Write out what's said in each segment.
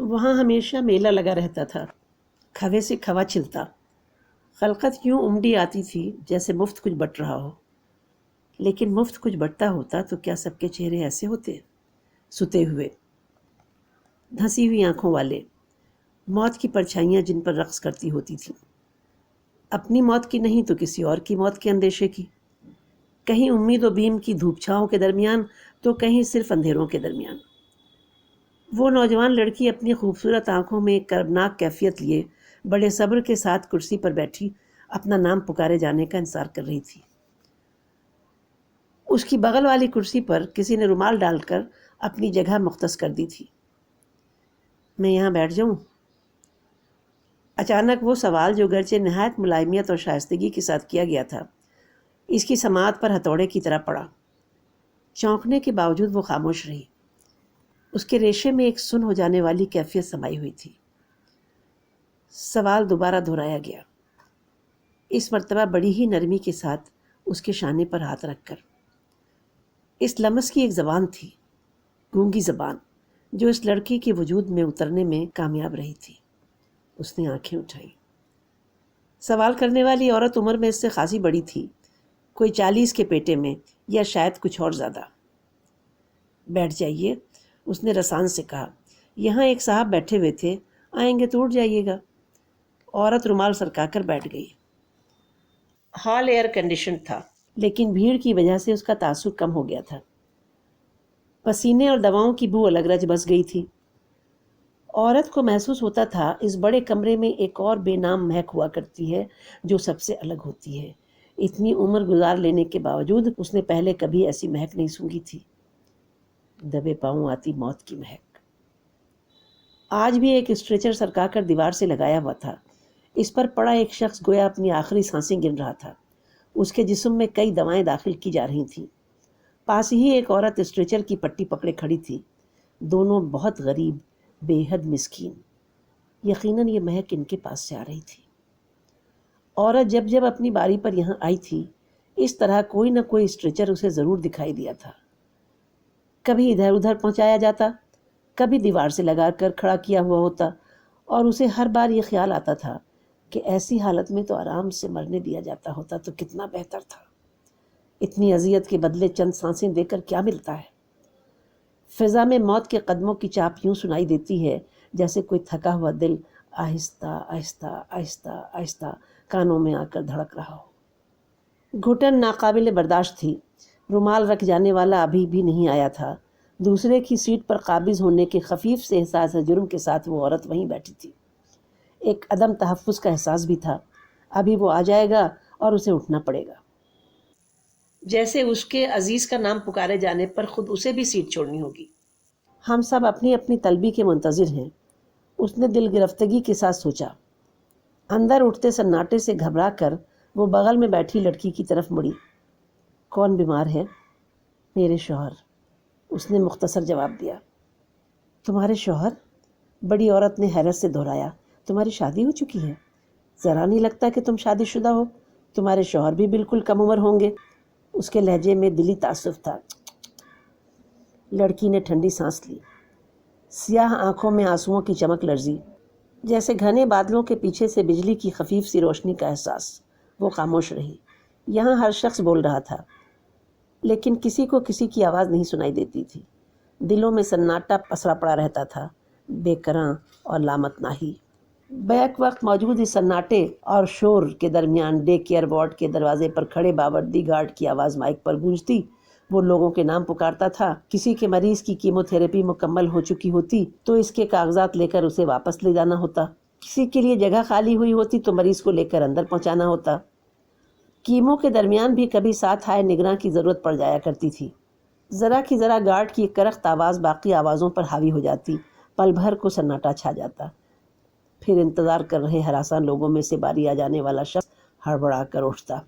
وہاں ہمیشہ میلہ لگا رہتا تھا، کھوے سے کھوا چھلتا، خلقت یوں امڈی آتی تھی جیسے مفت کچھ بٹ رہا ہو۔ لیکن مفت کچھ بٹتا ہوتا تو کیا سب کے چہرے ایسے ہوتے؟ ستے ہوئے، دھنسی ہوئی آنکھوں والے، موت کی پرچھائیاں جن پر رقص کرتی ہوتی تھیں، اپنی موت کی نہیں تو کسی اور کی موت کے اندیشے کی، کہیں امید و بیم کی دھوپ چھاؤں کے درمیان تو کہیں صرف اندھیروں کے درمیان۔ وہ نوجوان لڑکی اپنی خوبصورت آنکھوں میں ایک کربناک کیفیت لیے بڑے صبر کے ساتھ کرسی پر بیٹھی اپنا نام پکارے جانے کا انتظار کر رہی تھی۔ اس کی بغل والی کرسی پر کسی نے رومال ڈال کر اپنی جگہ مختص کر دی تھی۔ میں یہاں بیٹھ جاؤں؟ اچانک وہ سوال جو گرچہ نہایت ملائمیت اور شائستگی کے ساتھ کیا گیا تھا، اس کی سماعت پر ہتھوڑے کی طرح پڑا۔ چونکنے کے باوجود وہ خاموش رہی۔ اس کے ریشے میں ایک سن ہو جانے والی کیفیت سمائی ہوئی تھی۔ سوال دوبارہ دہرایا گیا، اس مرتبہ بڑی ہی نرمی کے ساتھ اس کے شانے پر ہاتھ رکھ کر۔ اس لمس کی ایک زبان تھی، گونگی زبان، جو اس لڑکی کے وجود میں اترنے میں کامیاب رہی تھی۔ اس نے آنکھیں اٹھائیں۔ سوال کرنے والی عورت عمر میں اس سے خاصی بڑی تھی، کوئی 40 کے پیٹے میں یا شاید کچھ اور زیادہ۔ بیٹھ جائیے، اس نے رسان سے کہا۔ یہاں ایک صاحب بیٹھے ہوئے تھے، آئیں گے تو اٹھ جائیے گا۔ عورت رومال سرکا کر بیٹھ گئی۔ ہال ایئر کنڈیشن تھا، لیکن بھیڑ کی وجہ سے اس کا تاثر کم ہو گیا تھا۔ پسینے اور دواؤں کی بو الگ رج بس گئی تھی۔ عورت کو محسوس ہوتا تھا اس بڑے کمرے میں ایک اور بے نام مہک ہوا کرتی ہے جو سب سے الگ ہوتی ہے۔ اتنی عمر گزار لینے کے باوجود اس نے پہلے کبھی ایسی مہک نہیں سونگھی تھی۔ دبے پاؤں آتی موت کی مہک۔ آج بھی ایک اسٹریچر سرکا کر دیوار سے لگایا ہوا تھا۔ اس پر پڑا ایک شخص گویا اپنی آخری سانسیں گن رہا تھا۔ اس کے جسم میں کئی دوائیں داخل کی جا رہی تھیں۔ پاس ہی ایک عورت اسٹریچر کی پٹی پکڑے کھڑی تھی۔ دونوں بہت غریب، بے حد مسکین۔ یقیناً یہ مہک ان کے پاس سے آ رہی تھی۔ عورت جب جب اپنی باری پر یہاں آئی تھی، اس طرح کوئی نہ کوئی اسٹریچر اسے ضرور دکھائی دیا تھا۔ کبھی ادھر ادھر پہنچایا جاتا، کبھی دیوار سے لگا کر کھڑا کیا ہوا ہوتا، اور اسے ہر بار یہ خیال آتا تھا کہ ایسی حالت میں تو آرام سے مرنے دیا جاتا ہوتا تو کتنا بہتر تھا۔ اتنی اذیت کے بدلے چند سانسیں دے کر کیا ملتا ہے؟ فضا میں موت کے قدموں کی چاپ یوں سنائی دیتی ہے جیسے کوئی تھکا ہوا دل آہستہ آہستہ آہستہ آہستہ کانوں میں آ کر دھڑک رہا ہو۔ گھٹن ناقابل برداشت تھی۔ رومال رکھ جانے والا ابھی بھی نہیں آیا تھا۔ دوسرے کی سیٹ پر قابض ہونے کے خفیف سے احساس جرم کے ساتھ وہ عورت وہیں بیٹھی تھی۔ ایک عدم تحفظ کا احساس بھی تھا، ابھی وہ آ جائے گا اور اسے اٹھنا پڑے گا، جیسے اس کے عزیز کا نام پکارے جانے پر خود اسے بھی سیٹ چھوڑنی ہوگی۔ ہم سب اپنی اپنی طلبی کے منتظر ہیں، اس نے دل گرفتگی کے ساتھ سوچا۔ اندر اٹھتے سناٹے سے گھبرا کر وہ بغل میں بیٹھی لڑکی کی طرف مڑی۔ کون بیمار ہے؟ میرے شوہر، اس نے مختصر جواب دیا۔ تمہارے شوہر؟ بڑی عورت نے حیرت سے دہرایا۔ تمہاری شادی ہو چکی ہے؟ ذرا نہیں لگتا کہ تم شادی شدہ ہو۔ تمہارے شوہر بھی بالکل کم عمر ہوں گے۔ اس کے لہجے میں دلی تعصب تھا۔ لڑکی نے ٹھنڈی سانس لی۔ سیاہ آنکھوں میں آنسوؤں کی چمک لرزی، جیسے گھنے بادلوں کے پیچھے سے بجلی کی خفیف سی روشنی کا احساس۔ وہ خاموش رہی۔ یہاں ہر شخص بول رہا تھا، لیکن کسی کو کسی کی آواز نہیں سنائی دیتی تھی۔ دلوں میں سناٹا پسرا پڑا رہتا تھا، بے کراں اور لامتناہی۔ بیک وقت موجود اس سناٹے اور شور کے درمیان ڈے کیئر وارڈ کے دروازے پر کھڑے باوردی گارڈ کی آواز مائک پر گونجتی۔ وہ لوگوں کے نام پکارتا تھا۔ کسی کے مریض کی کیمو تھراپی مکمل ہو چکی ہوتی تو اس کے کاغذات لے کر اسے واپس لے جانا ہوتا۔ کسی کے لیے جگہ خالی ہوئی ہوتی تو مریض کو لے کر اندر پہنچانا ہوتا۔ کیمو کے درمیان بھی کبھی ساتھ آئے نگراں کی ضرورت پڑ جایا کرتی تھی۔ ذرا کی ذرا گارڈ کی ایک کرخت آواز باقی آوازوں پر حاوی ہو جاتی، پل بھر کو سناٹا چھا جاتا۔ پھر انتظار کر رہے ہراساں لوگوں میں سے باری آ جانے والا شخص ہڑبڑا کر اٹھتا۔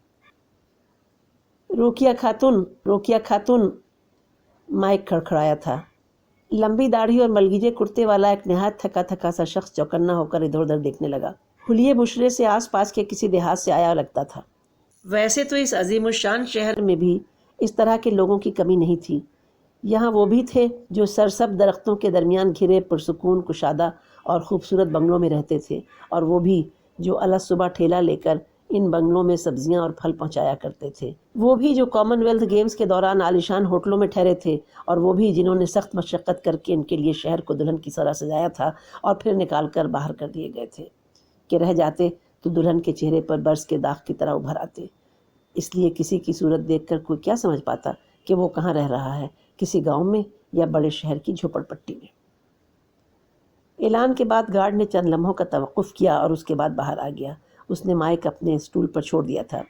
روکیا خاتون، روکیا خاتون، مائک کھڑکھڑایا تھا۔ لمبی داڑھی اور ملگیجے کرتے والا ایک نہایت تھکا تھکا سا شخص چوکنا ہو کر ادھر ادھر دیکھنے لگا۔ حلیے بشرے سے آس پاس کے کسی دیہات سے آیا لگتا تھا۔ ویسے تو اس عظیم الشان شہر میں بھی اس طرح کے لوگوں کی کمی نہیں تھی، یہاں وہ بھی تھے جو سرسبز درختوں کے درمیان گھرے پرسکون کشادہ اور خوبصورت بنگلوں میں رہتے تھے، اور وہ بھی جو الصبح ٹھیلا لے کر ان بنگلوں میں سبزیاں اور پھل پہنچایا کرتے تھے، وہ بھی جو کامن ویلتھ گیمز کے دوران عالیشان ہوٹلوں میں ٹھہرے تھے، اور وہ بھی جنہوں نے سخت مشقت کر کے ان کے لیے شہر کو دلہن کی طرح سجایا تھا اور پھر نکال کر باہر کر دیے گئے تھے کہ رہ جاتے تو دلہن کے چہرے پر برس کے داغ کی طرح ابھر آتے۔ اس لیے کسی کی صورت دیکھ کر کوئی کیا سمجھ پاتا کہ وہ کہاں رہ رہا ہے، کسی گاؤں میں یا بڑے شہر کی جھوپڑ پٹی میں۔ اعلان کے بعد گارڈ نے چند لمحوں کا توقف کیا اور اس کے بعد باہر آ گیا۔ اس نے مائک اپنے اسٹول پر چھوڑ دیا تھا۔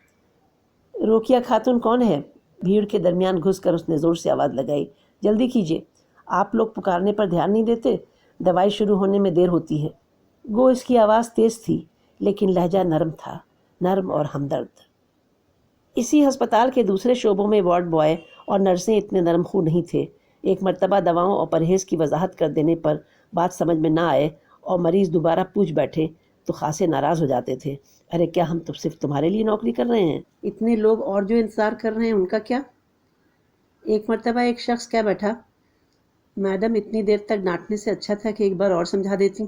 روکیہ خاتون کون ہے؟ بھیڑ کے درمیان گھس کر اس نے زور سے آواز لگائی۔ جلدی کیجیے، آپ لوگ پکارنے پر دھیان نہیں دیتے، دوائی شروع ہونے میں دیر ہوتی ہے۔ گو اس کی آواز تیز تھی لیکن لہجہ نرم تھا، نرم اور ہمدرد۔ اسی ہسپتال کے دوسرے شعبوں میں وارڈ بوائے اور نرسیں اتنے نرم خو نہیں تھے۔ ایک مرتبہ دواؤں اور پرہیز کی وضاحت کر دینے پر بات سمجھ میں نہ آئے اور مریض دوبارہ پوچھ بیٹھے تو خاصے ناراض ہو جاتے تھے۔ ارے کیا ہم تو صرف تمہارے لیے نوکری کر رہے ہیں؟ اتنے لوگ اور جو انتظار کر رہے ہیں ان کا کیا؟ ایک مرتبہ ایک شخص کیا بیٹھا، میڈم اتنی دیر تک ڈانٹنے سے اچھا تھا کہ ایک بار اور سمجھا دیتی۔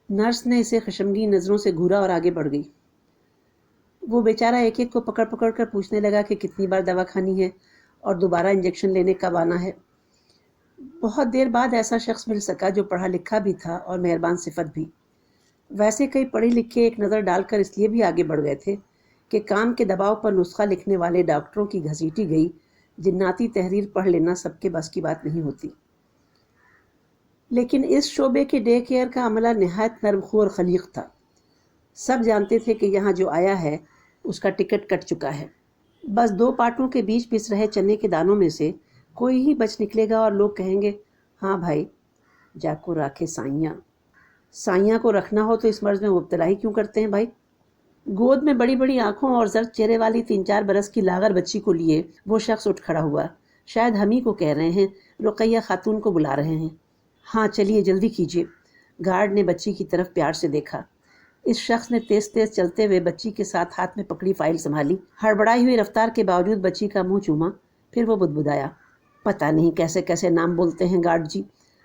نرس نے اسے خشمگین نظروں سے گھورا اور آگے بڑھ گئی۔ وہ بیچارہ ایک ایک کو پکڑ پکڑ کر پوچھنے لگا کہ کتنی بار دوا کھانی ہے اور دوبارہ انجیکشن لینے کب آنا ہے۔ بہت دیر بعد ایسا شخص مل سکا جو پڑھا لکھا بھی تھا اور مہربان صفت بھی۔ ویسے کئی پڑھے لکھے ایک نظر ڈال کر اس لیے بھی آگے بڑھ گئے تھے کہ کام کے دباؤ پر نسخہ لکھنے والے ڈاکٹروں کی گھسیٹی گئی جناتی تحریر پڑھ لینا سب کے بس کی بات نہیں ہوتی۔ لیکن اس شعبے کے ڈے کیئر کا عملہ نہایت نرم خو اور خلیق تھا۔ سب جانتے تھے کہ یہاں جو آیا ہے اس کا ٹکٹ کٹ چکا ہے۔ بس دو پارٹوں کے بیچ پس رہے چنے کے دانوں میں سے کوئی ہی بچ نکلے گا اور لوگ کہیں گے، ہاں بھائی، جا کو راکھے سائیاں۔ سائیاں کو رکھنا ہو تو اس مرض میں مبتلا ہی کیوں کرتے ہیں بھائی؟ گود میں بڑی بڑی آنکھوں اور زرد چہرے والی 3-4 برس کی لاغر بچی کو لیے وہ شخص اٹھ کھڑا ہوا۔ شاید ہم ہی کو کہہ رہے ہیں، رقیہ خاتون کو بلا رہے ہیں۔ ہاں چلیے جلدی کیجیے۔ گارڈ نے بچی کی طرف پیار سے دیکھا۔ اس شخص نے تیز تیز چلتے ہوئے بچی کے ساتھ ہاتھ میں پکڑی فائل سنبھالی، ہڑبڑائی ہوئی رفتار کے باوجود بچی کا منہ چوما، پھر وہ بدبدایا۔ پتہ نہیں کیسے کیسے نام بولتے ہیں گارڈ جی،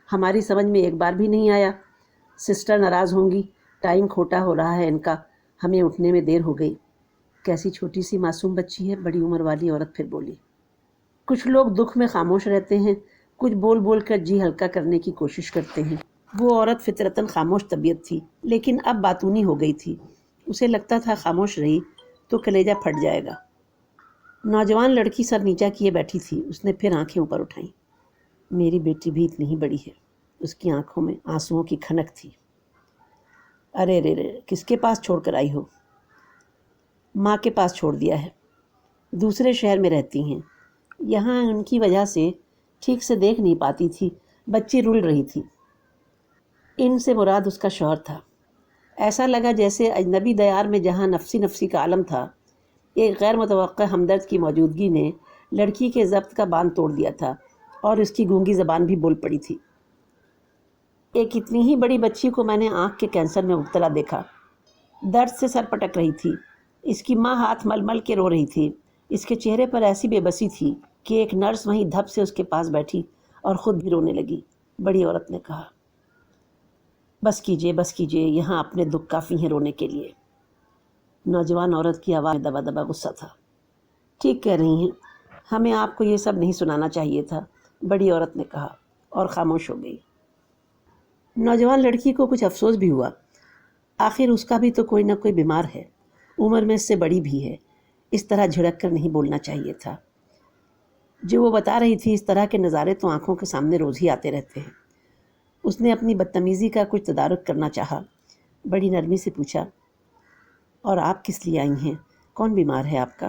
ہماری سمجھ میں ایک بار بھی نہیں آیا۔ سسٹر ناراض ہوں گی، ٹائم کھوٹا ہو رہا ہے ان کا، ہمیں اٹھنے میں دیر ہو گئی۔ کیسی چھوٹی سی معصوم بچی ہے، بڑی عمر والی عورت پھر بولی۔ کچھ لوگ دکھ میں خاموش رہتے ہیں، کچھ بول بول کر جی ہلکا کرنے کی کوشش کرتے ہیں۔ وہ عورت فطرتاً خاموش طبیعت تھی لیکن اب باتونی ہو گئی تھی۔ اسے لگتا تھا خاموش رہی تو کلیجہ پھٹ جائے گا۔ نوجوان لڑکی سر نیچا کیے بیٹھی تھی۔ اس نے پھر آنکھیں اوپر اٹھائیں۔ میری بیٹی بھی اتنی ہی بڑی ہے۔ اس کی آنکھوں میں آنسوؤں کی کھنک تھی۔ ارے رے رے، کس کے پاس چھوڑ کر آئی ہو؟ ماں کے پاس چھوڑ دیا ہے، دوسرے شہر میں رہتی ہیں۔ یہاں ان کی وجہ سے ٹھیک سے دیکھ نہیں پاتی تھی، بچی رول رہی تھی۔ ان سے مراد اس کا شوہر تھا۔ ایسا لگا جیسے اجنبی دیار میں جہاں نفسی نفسی کا عالم تھا، ایک غیر متوقع ہمدرد کی موجودگی نے لڑکی کے ضبط کا باندھ توڑ دیا تھا اور اس کی گونگی زبان بھی بول پڑی تھی۔ ایک اتنی ہی بڑی بچی کو میں نے آنکھ کے کینسر میں مبتلا دیکھا، درد سے سر پٹک رہی تھی۔ اس کی ماں ہاتھ مل مل کے رو رہی تھی۔ اس کے چہرے پر ایسی بے بسی تھی کہ ایک نرس وہیں دھپ سے اس کے پاس بیٹھی اور خود بھی رونے لگی۔ بڑی عورت نے کہا، بس کیجیے، یہاں اپنے دکھ کافی ہیں رونے کے لیے۔ نوجوان عورت کی آواز میں دبا دبا غصہ تھا۔ ٹھیک کہہ رہی ہیں، ہمیں آپ کو یہ سب نہیں سنانا چاہیے تھا، بڑی عورت نے کہا اور خاموش ہو گئی۔ نوجوان لڑکی کو کچھ افسوس بھی ہوا، آخر اس کا بھی تو کوئی نہ کوئی بیمار ہے، عمر میں اس سے بڑی بھی ہے، اس طرح جھڑک کر نہیں بولنا چاہیے تھا۔ جو وہ بتا رہی تھی، اس طرح کے نظارے تو آنکھوں کے سامنے روز ہی آتے رہتے ہیں۔ اس نے اپنی بدتمیزی کا کچھ تدارک کرنا چاہا، بڑی نرمی سے پوچھا، اور آپ کس لیے آئی ہیں؟ کون بیمار ہے آپ کا؟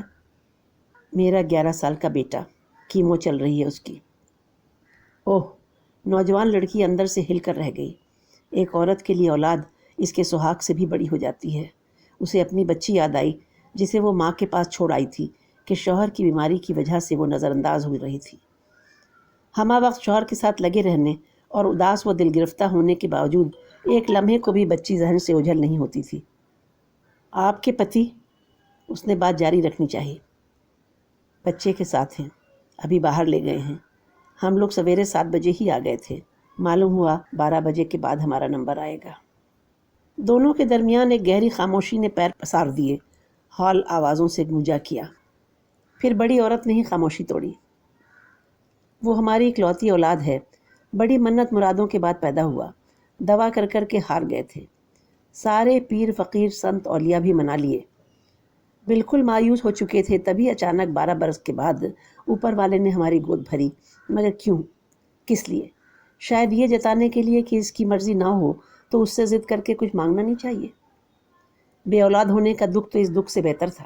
میرا 11 سال کا بیٹا، کیمو چل رہی ہے اس کی۔ اوہ! نوجوان لڑکی اندر سے ہل کر رہ گئی۔ ایک عورت کے لیے اولاد اس کے سہاگ سے بھی بڑی ہو جاتی ہے۔ اسے اپنی بچی یاد آئی جسے وہ ماں کے پاس چھوڑ آئی تھی کہ شوہر کی بیماری کی وجہ سے وہ نظر انداز ہو رہی تھی۔ ہمہ وقت شوہر کے ساتھ لگے رہنے اور اداس و دل گرفتہ ہونے کے باوجود ایک لمحے کو بھی بچی ذہن سے اوجھل نہیں ہوتی تھی۔ آپ کے پتی؟ اس نے بات جاری رکھنی چاہیے۔ بچے کے ساتھ ہیں، ابھی باہر لے گئے ہیں۔ ہم لوگ سویرے 7 بجے ہی آ گئے تھے، معلوم ہوا 12 بجے کے بعد ہمارا نمبر آئے گا۔ دونوں کے درمیان ایک گہری خاموشی نے پیر پسار دیے۔ ہال آوازوں سے گونجا کیا۔ پھر بڑی عورت نے ہی خاموشی توڑی۔ وہ ہماری اکلوتی اولاد ہے، بڑی منت مرادوں کے بعد پیدا ہوا، دوا کر کر کے ہار گئے تھے، سارے پیر فقیر سنت اولیاء بھی منا لیے، بالکل مایوس ہو چکے تھے، تبھی اچانک 12 برس کے بعد اوپر والے نے ہماری گود بھری۔ مگر کیوں؟ کس لیے؟ شاید یہ جتانے کے لیے کہ اس کی مرضی نہ ہو تو اس سے ضد کر کے کچھ مانگنا نہیں چاہیے۔ بے اولاد ہونے کا دکھ تو اس دکھ سے بہتر تھا۔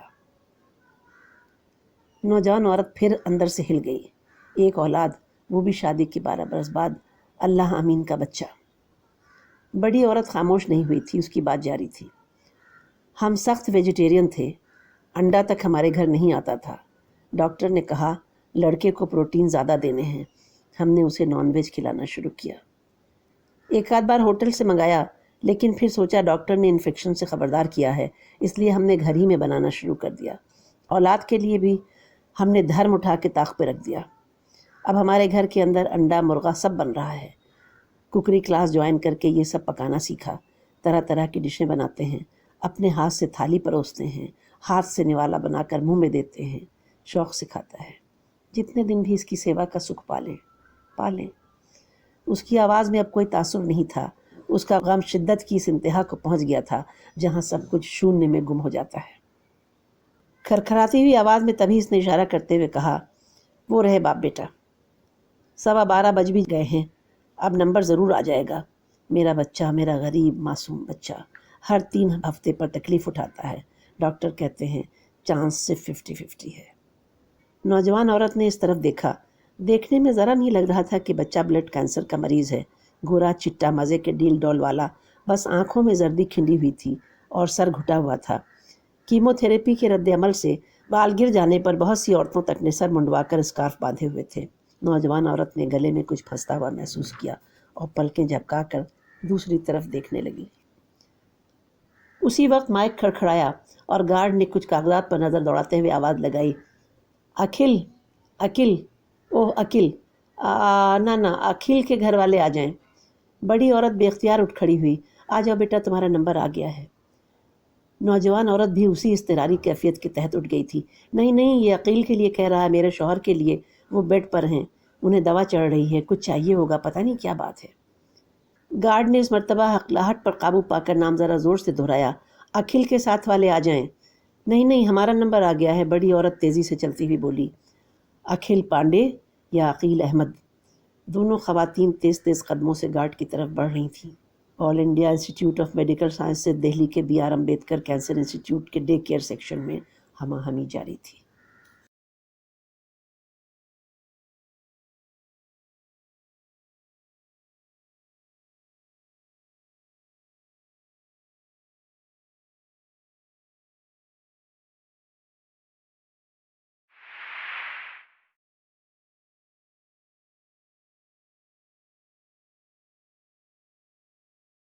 نوجوان عورت پھر اندر سے ہل گئی۔ ایک اولاد، وہ بھی شادی کے 12 برس بعد، اللہ امین کا بچہ۔ بڑی عورت خاموش نہیں ہوئی تھی، اس کی بات جاری تھی۔ ہم سخت ویجیٹیرین تھے، انڈا تک ہمارے گھر نہیں آتا تھا۔ ڈاکٹر نے کہا لڑکے کو پروٹین زیادہ دینے ہیں، ہم نے اسے نان ویج کھلانا شروع کیا۔ ایک آدھ بار ہوٹل سے منگایا، لیکن پھر سوچا ڈاکٹر نے انفیکشن سے خبردار کیا ہے، اس لیے ہم نے گھر ہی میں بنانا شروع کر دیا۔ اولاد کے لیے بھی ہم نے دھرم اٹھا کے طاق پہ رکھ دیا۔ اب ہمارے گھر کے اندر انڈا مرغا سب بن رہا ہے۔ کوکری کلاس جوائن کر کے یہ سب پکانا سیکھا، طرح طرح کی ڈشیں بناتے ہیں، اپنے ہاتھ سے تھالی پروستے ہیں، ہاتھ سے نوالا بنا کر منہ میں دیتے ہیں، شوق سکھاتا ہے۔ جتنے دن بھی اس کی سیوا کا سکھ پالیں۔ اس کی آواز میں اب کوئی تاثر نہیں تھا، اس کا غم شدت کی اس انتہا کو پہنچ گیا تھا جہاں سب کچھ شونیہ میں گم ہو جاتا ہے۔ کھرکھراتی ہوئی آواز میں تبھی اس نے اشارہ کرتے ہوئے کہا، وہ رہے باپ بیٹا، 12:15 بج بھی گئے ہیں، اب نمبر ضرور آ جائے گا۔ میرا بچہ، میرا غریب معصوم بچہ، ہر 3 ہفتے پر تکلیف اٹھاتا ہے، ڈاکٹر کہتے ہیں چانس صرف 50-50 ہے۔ نوجوان عورت نے اس طرف دیکھا، دیکھنے میں ذرا نہیں لگ رہا تھا کہ بچہ بلڈ کینسر کا مریض ہے، گورا چٹا مزے کے ڈیل ڈول والا، بس آنکھوں میں زردی کھنڈی ہوئی تھی اور سر گھٹا ہوا تھا۔ کیمو تھراپی کے رد عمل سے بال گر جانے پر بہت سی عورتوں تک نے سر منڈوا کر اسکارف باندھے ہوئے تھے۔ نوجوان عورت نے گلے میں کچھ پھنستا ہوا محسوس کیا اور پلکیں جھپکا کر دوسری طرف دیکھنے لگی۔ اسی وقت مائک کھڑکھڑایا اور گارڈ نے کچھ کاغذات پر نظر دوڑاتے ہوئے آواز لگائی، اکھل، اوہ اکھل، نہ اکھل کے گھر والے آ جائیں۔ بڑی عورت بے اختیار اٹھ کھڑی ہوئی، آ جاؤ بیٹا، تمہارا نمبر آ گیا ہے۔ نوجوان عورت بھی اسی اضطراری کیفیت کے تحت اٹھ گئی تھی۔ نہیں، یہ عقیل کے لیے کہہ رہا ہے، میرے شوہر کے لیے، وہ بیڈ پر ہیں، انہیں دوا چڑھ رہی ہے، کچھ چاہیے ہوگا، پتہ نہیں کیا بات ہے۔ گارڈ نے اس مرتبہ ہقلاہٹ پر قابو پا کر نام ذرا زور سے دہرایا، اکھل کے ساتھ والے آ جائیں۔ نہیں، ہمارا نمبر آ گیا ہے، بڑی عورت تیزی سے چلتی ہوئی بولی۔ اکھل پانڈے یا عقیل احمد، دونوں خواتین تیز تیز قدموں سے گارڈ کی طرف بڑھ رہی تھیں۔ All India Institute of Medical Science سے دہلی کے BR امبیڈکر کینسر انسٹیٹیوٹ کے ڈے کیئر سیکشن میں ہمہ ہمی جاری تھی۔